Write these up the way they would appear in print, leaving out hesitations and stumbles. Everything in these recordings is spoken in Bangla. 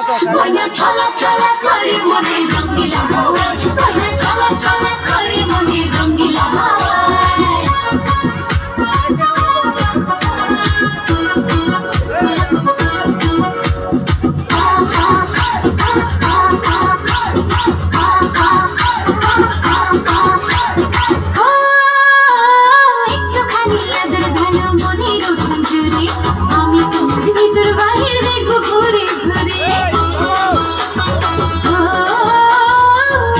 ময়না ছলা ছলা করে মনে রঙিলা হাওয়ায়, ময়না ছলা ছলা করে মনে রঙিলা হাওয়ায়। একটুখানি আদর ভালো মনের উঠুন জুড়ে, আমি তোমার ভিতর বাহির দেখবো ঘুরে ঘুরে।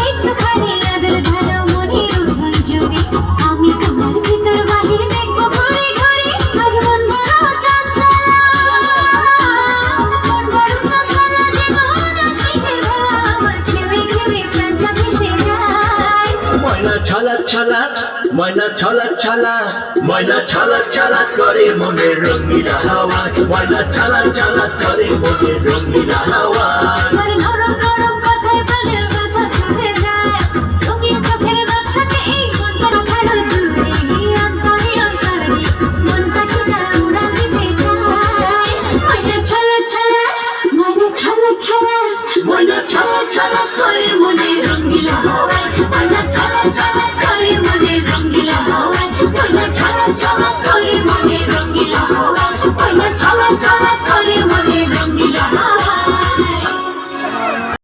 একটুখানি আদর ভালো মনের উঠুন জুড়ে, আমি তোমার ভিতর বাহির দেখবো ঘুরে ঘুরে। আজ মন বড় চঞ্চলা, মন বড় চঞ্চলা, যে মন স্নেহের ভেলা আমার ঘেমে ঘেমে প্রাণটা ভেসে যায়। ময়না ছলা ছলা, ময়না ছলা ছলা, ময়না ছলা ছলা করে মনে রঙিলা হাওয়ায়, ময়না ছলা ছলা করে মনে রঙিলা হাওয়ায়। তোমার নরম নরম কথায় প্রাণের ব্যথা ছুঁয়ে যায়, রঙিন চোখের নকশাতে এই মনটা ভালো দূরে, অন্তরে অন্তরে মন পাখিটা উড়াল দিতে চায়। ময়না ছলা ছলা, ময়না ছলা ছলা, ময়না ছলা